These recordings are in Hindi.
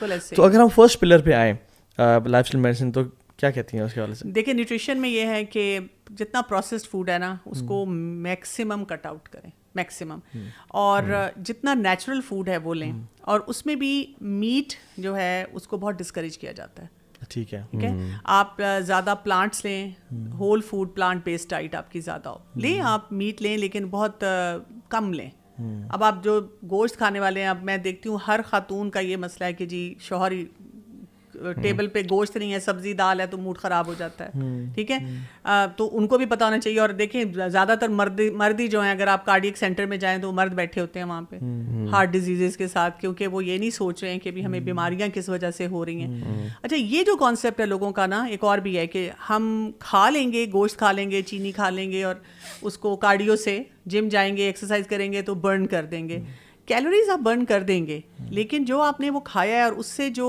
बिल्कुल ऐसे। तो अगर हम फर्स्ट पिलर पे आए लाइफस्टाइल मेडिसिन, तो क्या कहती हैं उसके हवाले से? देखिए न्यूट्रिशन में ये है कि जितना प्रोसेस्ड फूड है ना उसको मैक्सिमम कट आउट करें, मैक्सिमम, और जितना नेचुरल फूड है वो लें, और उसमें भी मीट जो है उसको बहुत डिस्करेज किया जाता है। ठीक है, ठीक है, आप ज़्यादा प्लांट्स लें, whole food plant based diet आपकी ज़्यादा हो, लें आप मीट लें लेकिन बहुत कम लें। अब आप जो गोश्त खाने वाले हैं, अब मैं देखती हूँ हर खातून का ये मसला है कि जी शौहर टेबल पे गोश्त नहीं है, सब्जी दाल है, तो मूड ख़राब हो जाता है। ठीक है, तो उनको भी पता होना चाहिए। और देखें ज़्यादातर मर्द ही जो हैं, अगर आप कार्डियक सेंटर में जाएं तो मर्द बैठे होते हैं वहाँ पे हार्ट डिजीज़ के साथ, क्योंकि वो ये नहीं सोच रहे हैं कि भी हमें बीमारियाँ किस वजह से हो रही हैं। अच्छा, ये जो कॉन्सेप्ट है लोगों का ना, एक और भी है कि हम खा लेंगे, गोश्त खा लेंगे, चीनी खा लेंगे, और उसको कार्डियो से जिम जाएंगे, एक्सरसाइज करेंगे तो बर्न कर देंगे। कैलोरीज आप बर्न कर देंगे, लेकिन जो आपने वो खाया है और उससे जो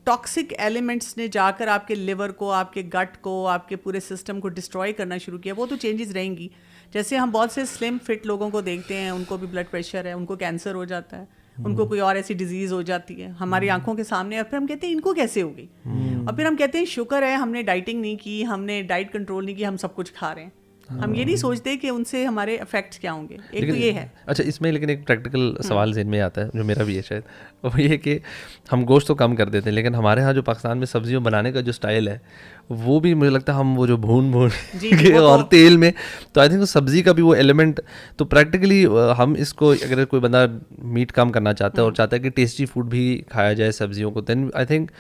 टॉक्सिक एलिमेंट्स ने जाकर आपके लिवर को, आपके गट को, आपके पूरे सिस्टम को डिस्ट्रॉय करना शुरू किया, वो तो चेंजेस रहेंगी। जैसे हम बहुत से स्लिम फिट लोगों को देखते हैं, उनको भी ब्लड प्रेशर है, उनको कैंसर हो जाता है, उनको कोई और ऐसी डिजीज़ हो जाती है हमारी आंखों के सामने, और फिर हम कहते हैं इनको कैसे हो गई, और फिर हम कहते हैं शुक्र है हमने डाइटिंग नहीं की, हमने डाइट कंट्रोल नहीं की, हम सब कुछ खा रहे हैं। हम ये नहीं सोचते कि उनसे हमारे इफेक्ट्स क्या होंगे। एक तो ये है। अच्छा, इसमें लेकिन एक प्रैक्टिकल सवाल ज़हन में आता है, जो मेरा भी है शायद, वो ये कि हम गोश्त तो कम कर देते हैं, लेकिन हमारे यहाँ जो पाकिस्तान में सब्जियों बनाने का जो स्टाइल है, वो भी मुझे लगता है हम वो जो भून के और तेल में, तो आई थिंक वो सब्ज़ी का भी वो एलिमेंट, तो प्रैक्टिकली हम इसको, अगर कोई बंदा मीट कम करना चाहता है और चाहता है कि टेस्टी फूड भी खाया जाए सब्जियों को, देन आई थिंक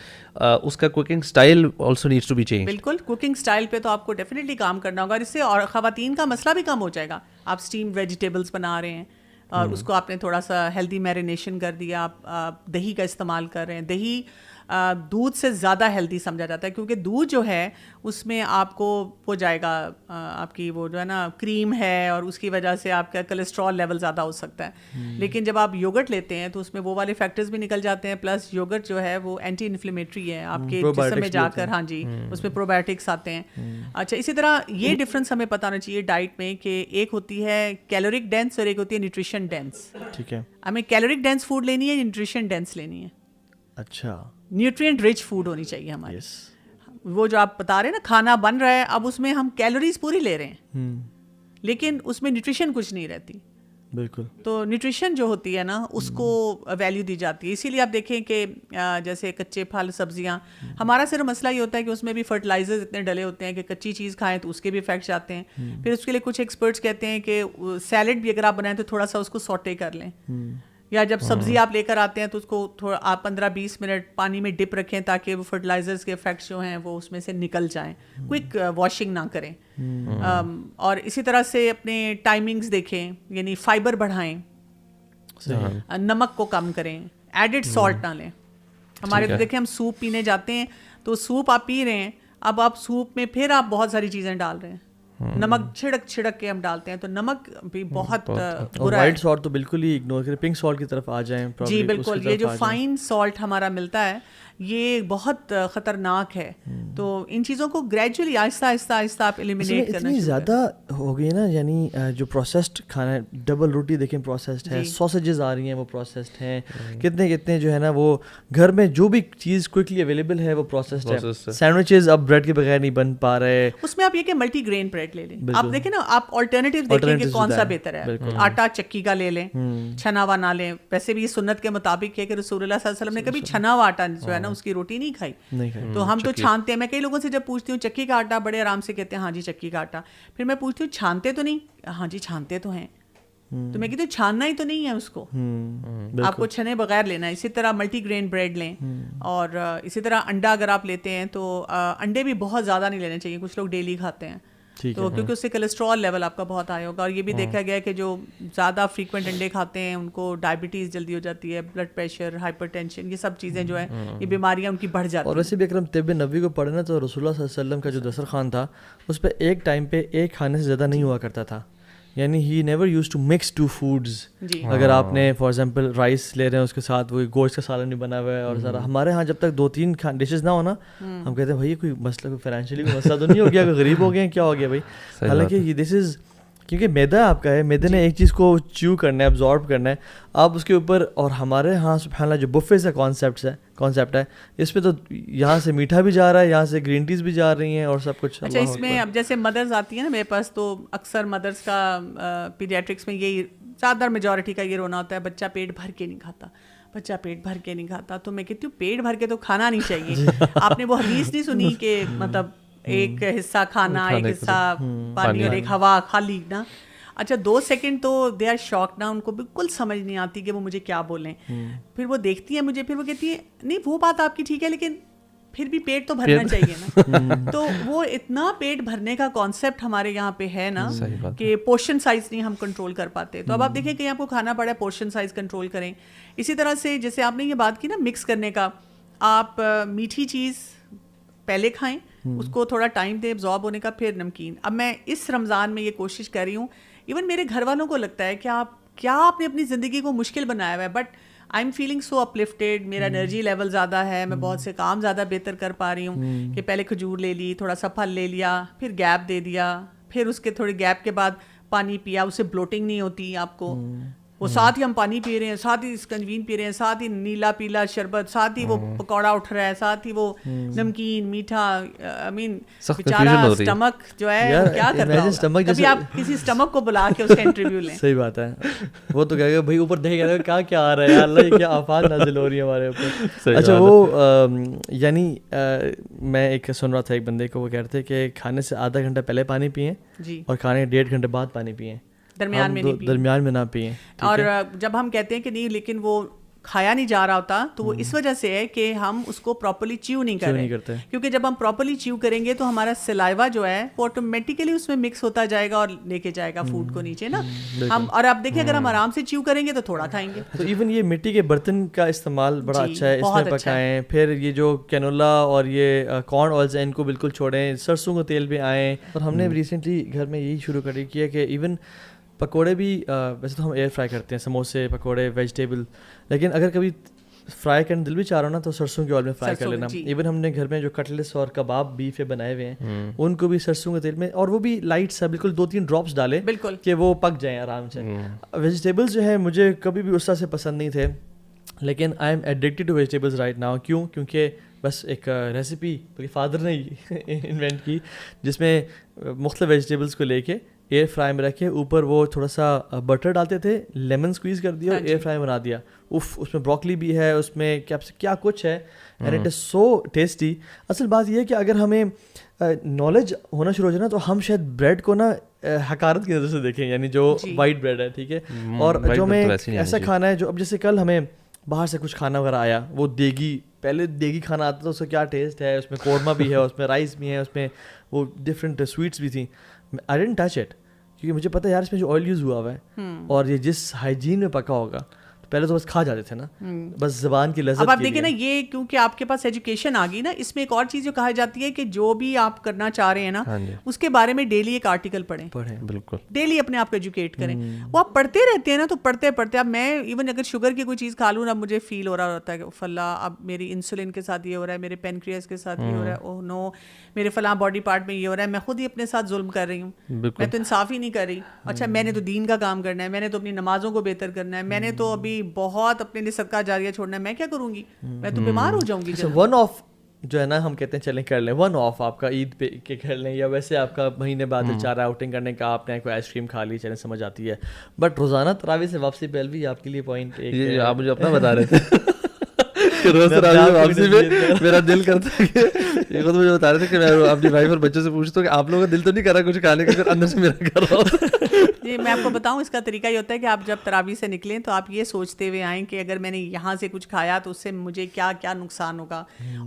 उसका cooking style also needs to be change. बिल्कुल, कुकिंग स्टाइल पे तो आपको डेफिनेटली काम करना होगा, और इससे और ख़वातीन का मसला भी कम हो जाएगा। आप स्टीम वेजिटेबल्स बना रहे हैं और उसको आपने थोड़ा सा हेल्दी मैरिनेशन कर दिया, आप दही का इस्तेमाल कर रहे हैं। दही दूध से ज़्यादा हेल्दी समझा जाता है, क्योंकि दूध जो है उसमें आपको हो जाएगा आपकी वो जो है ना क्रीम है, और उसकी वजह से आपका कोलेस्ट्रॉल लेवल ज़्यादा हो सकता है। लेकिन जब आप योगर्ट लेते हैं तो उसमें वो वाले फैक्टर्स भी निकल जाते हैं, प्लस योगर्ट जो है वो एंटी इन्फ्लेमेटरी है, आपके जिस्म में जाकर, हाँ जी, उसमें प्रोबायोटिक्स आते हैं। अच्छा, इसी तरह ये डिफरेंस हमें पता होना चाहिए डाइट में, कि एक होती है कैलोरिक डेंस और एक होती है न्यूट्रिशन डेंस। ठीक है, हमें कैलोरिक डेंस फूड लेनी है, न्यूट्रिशन डेंस लेनी है। अच्छा, न्यूट्रिएंट रिच फूड होनी चाहिए हमारी। वो जो आप बता रहे हैं ना, खाना बन रहा है, अब उसमें हम कैलोरीज पूरी ले रहे हैं, लेकिन उसमें न्यूट्रिशन कुछ नहीं रहती। बिल्कुल। तो न्यूट्रिशन जो होती है ना, उसको वैल्यू दी जाती है। इसीलिए आप देखें कि जैसे कच्चे फल सब्जियां, हमारा सिर्फ मसला ये होता है कि उसमें भी फर्टिलाइजर्स इतने डले होते हैं कि कच्ची चीज़ खाएं तो उसके भी इफेक्ट्स आते हैं। फिर उसके लिए कुछ एक्सपर्ट्स कहते हैं कि सैलेड भी अगर आप बनाएं तो थोड़ा सा उसको सॉटे कर लें, या जब सब्जी आप लेकर आते हैं तो उसको थोड़ा आप 15-20 मिनट पानी में डिप रखें, ताकि वो फर्टिलाइजर्स के इफेक्ट्स जो हैं वो उसमें से निकल जाएं। क्विक वॉशिंग ना करें। और इसी तरह से अपने टाइमिंग्स देखें, यानी फाइबर बढ़ाएं, नमक को कम करें, एडिड सॉल्ट ना लें। हमारे तो देखें, हम सूप पीने जाते हैं तो सूप आप पी रहे हैं, अब आप सूप में फिर आप बहुत सारी चीज़ें डाल रहे हैं, नमक छिड़क के हम डालते हैं, तो नमक भी बहुत बुरा है। व्हाइट सॉल्ट तो बिल्कुल ही इग्नोर करें, पिंक सॉल्ट की तरफ आ जाएं। जी बिल्कुल, ये जो फाइन सॉल्ट हमारा मिलता है ये बहुत ख़तरनाक है। तो इन चीज़ों को ग्रेजुअली आहिस्ता आहिस्ता आप एलिमिनेट करना। इतनी ज़्यादा हो गई ना, यानी जो प्रोसेस्ड खाना है, डबल रोटी देखें प्रोसेस्ड है, सॉसेजेस आ रही हैं वो प्रोसेस्ड हैं, कितने जो है ना वो घर में जो भी चीज़ क्विकली अवेलेबल है वो प्रोसेस्ड है। सैंडविचेस अब ब्रेड के बगैर नहीं बन पा रहे। उसमें आप ये कि मल्टी ग्रेन ब्रेड ले लें। आप देखें ना, आप ऑल्टरनेटिव देखें कि कौन सा बेहतर है। आटा चक्की का ले लें, छना हुआ ना लें। वैसे भी सुन्नत के मुताबिक है कि रसूलुल्लाह सल्लल्लाहु अलैहि वसल्लम ने कभी छना हुआ आटा जो है ना उसकी रोटी नहीं खाई। तो हम तो छानते हैं। मैं कई लोगों से जब पूछती हूँ चक्की का आटा, बड़े आराम से कहते हैं हाँ जी चक्की का आटा। फिर मैं पूछती हूँ छानते तो नहीं? हाँ जी छानते तो हैं। तो मैं कहती हूँ छानना ही तो नहीं है उसको, आपको छने बगैर लेना है। इसी तरह मल्टी ग्रेन ब्रेड लें, और इसी तरह अंडा अगर आप लेते हैं तो अंडे भी बहुत ज़्यादा नहीं लेने चाहिए। कुछ लोग डेली खाते हैं तो क्योंकि उससे कोलेस्ट्रॉल लेवल आपका बहुत हाई होगा। और ये भी देखा गया है कि जो ज़्यादा फ्रीक्वेंट अंडे खाते हैं उनको डायबिटीज़ जल्दी हो जाती है, ब्लड प्रेशर, हाइपरटेंशन, ये सब चीज़ें जो है ये बीमारियां उनकी बढ़ जाती हैं। और वैसे भी अगर हम तिब्ब नबी को पढ़े ना तो रसूलुल्लाह सल्लल्लाहु अलैहि वसल्लम का जो दस्तरखान था उस पर एक टाइम पे एक खाने से ज़्यादा नहीं हुआ करता था। यानी ही never use to mix two foods. अगर आपने फॉर एग्जांपल राइस ले रहे हैं उसके साथ वो गोश्त का सालन भी बना हुआ है और सारा, हमारे यहाँ जब तक 2-3 डिशेस ना हो ना हम कहते हैं भाई कोई मसला, कोई फाइनेंशियली कोई मसला तो नहीं हो गया, कोई गरीब हो गए क्या हो गया भाई। हालांकि दिस इज़ क्योंकि मैदा आपका है, मैदे ने एक चीज़ को च्यू करना है, अब्जॉर्ब करना है, आप उसके ऊपर, और हमारे यहाँ सुबहानअल्लाह जो बुफे का कॉन्सेप्ट है, इसमें तो यहाँ से मीठा भी जा रहा है, यहाँ से ग्रीन टीज़ भी जा रही हैं और सब कुछ। अच्छा, इसमें अब जैसे मदर्स आती है ना मेरे पास, तो अक्सर मदर्स का पीडियाट्रिक्स में यही ज़्यादातर मेजॉरिटी का ये रोना होता है, बच्चा पेट भर के नहीं खाता, बच्चा पेट भर के नहीं खाता। तो मैं कहती हूँ पेट भर के तो खाना नहीं चाहिए। आपने वो हदीस नहीं सुनी कि मतलब एक हिस्सा खाना, एक हिस्सा पानी और एक हवा खाली ना। अच्छा 2 सेकंड तो दे आर शॉक ना, उनको बिल्कुल समझ नहीं आती कि वो मुझे क्या बोलें। फिर वो देखती है मुझे, फिर वो कहती है नहीं वो बात आपकी ठीक है, लेकिन फिर भी पेट तो भरना चाहिए ना। तो वो इतना पेट भरने का कॉन्सेप्ट हमारे यहाँ पे है ना कि पोर्शन साइज नहीं हम कंट्रोल कर पाते। तो अब आप देखें कि आपको खाना पड़ा है, पोर्शन साइज कंट्रोल करें। इसी तरह से जैसे आपने ये बात की ना मिक्स करने का, आप मीठी चीज़ पहले खाएं, उसको थोड़ा टाइम दें एब्जॉर्ब होने का, फिर नमकीन। अब मैं इस रमज़ान में ये कोशिश कर रही हूँ, इवन मेरे घर वालों को लगता है कि आप क्या आपने अपनी ज़िंदगी को मुश्किल बनाया हुआ है, but I am feeling so uplifted, मेरा एनर्जी लेवल ज़्यादा है, मैं बहुत से काम ज़्यादा बेहतर कर पा रही हूँ कि पहले खजूर ले ली, थोड़ा सा फल ले लिया, फिर गैप दे दिया, फिर उसके थोड़ी गैप के बाद पानी पिया, उससे ब्लोटिंग नहीं होती आपको। वो साथ ही हम पानी पी रहे हैं, साथ ही स्कंजवीन पी रहे हैं, साथ ही नीला पीला शरबत, साथ ही वो पकौड़ा उठ रहा है, साथ ही वो नमकीन मीठा। आई मीन बेचारा स्टमक जो है वो क्या कर रहा है। कभी आप किसी स्टमक को बुला के उसका इंटरव्यू लें। सही बात है, वो तो कहेगा भाई ऊपर देख रहे क्या क्या आ रहा है यार, अल्लाह ये क्या आफात नाजिल हो रही है हमारे ऊपर। अच्छा वो यानी मैं एक सुन रहा था एक बंदे को, वो कह रहे थे कि खाने से आधा घंटा पहले पानी पिए और खाने 1.5 घंटे बाद पानी पिए, दरमियान में ना पिए। और जब हम कहते हैं कि नहीं लेकिन वो खाया नहीं जा रहा होता, तो वो इस वजह से है कि हम उसको प्रॉपर्ली च्यू नहीं करते। क्योंकि जब हम प्रॉपर्ली च्यू करेंगे तो हमारा सलाइवा जो है वो ऑटोमेटिकली उसमें मिक्स होता जाएगा और लेके जाएगा फूड को नीचे ना हम। और आप देखिए अगर हम आराम से च्यू करेंगे तो थोड़ा खाएंगे। तो इवन ये मिट्टी के बर्तन का इस्तेमाल बड़ा अच्छा है, इसमें पकाएं। फिर ये जो कैनोला और ये कॉर्न ऑयल्स हैं इनको बिल्कुल छोड़ें, सरसों का तेल भी आए। और हमने रिसेंटली घर में यही शुरू कर किया कि इवन पकोड़े भी वैसे तो हम एयर फ्राई करते हैं, समोसे पकोड़े वेजिटेबल, लेकिन अगर कभी फ्राई करने दिल भी चाह रहा हो ना तो सरसों के ऑयल में फ्राई कर लेना। इवन हमने घर में जो कटलेट्स और कबाब बीफ बनाए हुए हैं उनको भी सरसों के तेल में, और वो भी लाइट सा बिल्कुल 2-3 ड्रॉप्स डाले कि वो पक जाएं आराम से। वेजिटेबल्स जो है मुझे कभी भी उस तरह से पसंद नहीं थे, लेकिन I am addicted to vegetables right now. क्यों? क्योंकि बस एक रेसिपी मेरे फादर ने इन्वेंट की जिसमें मुख्तलिफ वेजिटेबल्स को लेके एयर फ्राई में रखे, ऊपर वो थोड़ा सा बटर डालते थे, लेमन स्क्वीज़ कर दिया और एयर फ्राई बना दिया। उफ, उसमें ब्रोकली भी है, उसमें क्या कुछ है, and it is so tasty. असल बात यह है कि अगर हमें नॉलेज होना शुरू हो जाए ना तो हम शायद ब्रेड को ना हकारत की नज़र से देखें, यानी जो वाइट ब्रेड है, ठीक है, और जो हमें ऐसा खाना है जो अब जैसे कल हमें बाहर से कुछ खाना वगैरह आया, वो पहले देगी खाना आता था, उसका क्या टेस्ट है, उसमें कौरमा भी है, उसमें राइस भी है, उसमें वो डिफरेंट स्वीट्स भी थी। आई डिडंट टच इट क्योंकि मुझे पता है यार इसमें जो ऑयल यूज़ हुआ है और ये जिस हाइजीन में पका होगा, तो पहले तो बस खा जाते थे ना, बस ज़बान की लज़्ज़त। अब आप देखिए ना, ये क्योंकि आपके पास एजुकेशन आ गई ना, इसमें एक और चीज़ जो कहा जाती है कि जो भी आप करना चाह रहे हैं ना उसके बारे में डेली एक आर्टिकल पढ़ें, बिल्कुल डेली अपने आप को एजुकेट करें। वो आप पढ़ते रहते हैं ना, तो पढ़ते अब मैं इवन अगर शुगर की कोई चीज़ खा लूँ ना, मुझे फील हो रहा होता है कि फला अब मेरी इंसुलिन के साथ ये हो रहा है, मेरे पेनक्रियास के साथ ये हो रहा है, ओह नो मेरे फलां बॉडी पार्ट में ये हो रहा है, मैं खुद ही अपने साथ जुल्म कर रही हूँ, मैं तो इंसाफ ही नहीं कर रही। अच्छा मैंने तो दीन का काम करना है, मैंने तो अपनी नमाजों को बेहतर करना है, मैंने तो अभी बहुत अपने लिए सदका जारिया छोड़ना है, मैं क्या करूँगी, मैं तो बीमार हो जाऊँगी। वन ऑफ जो है ना हम कहते हैं चलें कर लें, वन ऑफ आपका ईद पे के कर लें, या वैसे आपका महीने बाद चाह रहा है आउटिंग करने का, आपने कोई आइसक्रीम खा ली, चलें समझ आती है। बट रोज़ाना तरावी से वापसी पहल भी आपके लिए पॉइंट एक, आप मुझे अपना बता रहे थे रोज वापसी में मेरा दिल करता है कि ये खुद मुझे बता रहे थे कि मैं अपनी वाइफ और बच्चों से पूछता हूँ कि आप लोगों का दिल तो नहीं कर रहा कुछ खाने का, फिर अंदर से मेरा कर रहा होता। जी मैं आपको बताऊं, इसका तरीका ये होता है कि आप जब तरावी से निकलें तो आप ये सोचते हुए आएँ कि अगर मैंने यहाँ से कुछ खाया तो उससे मुझे क्या क्या नुकसान होगा,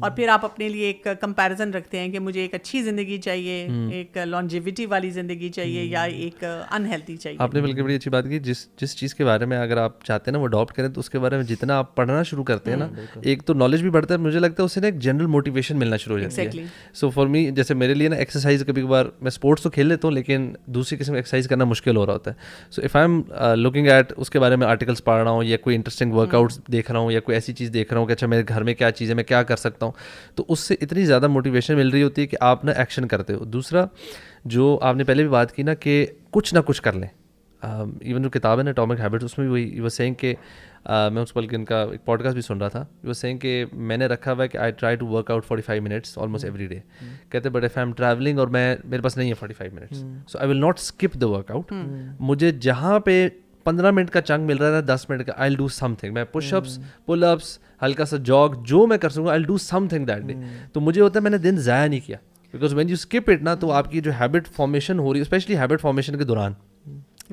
और फिर आप अपने लिए एक कंपैरिजन रखते हैं कि मुझे एक अच्छी ज़िंदगी चाहिए, एक लॉन्जेविटी वाली ज़िंदगी चाहिए, या एक अनहेल्दी चाहिए। आपने बल्कि बड़ी अच्छी बात की, जिस चीज़ के बारे में अगर आप चाहते हैं ना वो अडॉप्ट करें, तो उसके बारे में जितना आप पढ़ना शुरू करते हैं ना, एक तो नॉलेज भी बढ़ता है, मुझे लगता है उससे ना एक जनरल मोटिवेशन मिलना शुरू हो जाती है। सो फॉर मी, जैसे मेरे लिए ना एक्सरसाइज, कभी कभार मैं स्पोर्ट्स तो खेल लेता हूँ लेकिन दूसरी किस्म की एक्सरसाइज करना मुश्किल हो रहा रहा होता है. So if I am looking at उसके बारे में आर्टिकल्स पढ़ रहा हूँ या कोई इंटरेस्टिंग वर्कआउट्स देख रहा हूँ या कोई ऐसी चीज़ देख रहा हूँ कि अच्छा मेरे घर में क्या चीज़ है, मैं क्या कर सकता हूँ, तो उससे इतनी ज़्यादा मोटिवेशन मिल रही होती है कि आप ना एक्शन करते हो. दूसरा जो आपने पहले भी बात की ना कि कुछ ना कुछ कर लें. इवन जो किताब है ना एटॉमिक हैबिट्स, उसमें भी वही वो सेइंग कि मैं उस पल के उनका एक पॉडकास्ट भी सुन रहा था. वो सेइंग कि मैंने रखा हुआ है कि I try to work out 45 minutes almost every day. कहते but if I am travelling और मेरे पास नहीं है 45 minutes, so I will not skip the workout. मुझे जहाँ पे 15 मिनट का चंक मिल रहा है 10 मिनट का, आई विल डू समथिंग. मैं पुशअप्स, पुलअप्स, हल्का सा जॉग जो मैं कर सकूँगा, I will do something that day. तो मुझे होता है मैंने दिन ज़ाया नहीं किया. Because when you skip it ना, तो आपकी जो हैबिट फॉर्मेशन हो रही है, स्पेशली हैबिट फॉर्मेशन के दौरान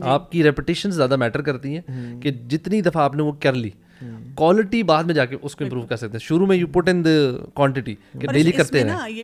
आपकी रेपिटेशन ज़्यादा मैटर करती हैं कि जितनी दफ़ा आपने वो कर ली, क्वालिटी बाद में जाके उसको इम्प्रूव कर सकते हैं. शुरू में you put in the quantity कि डेली करते हैं.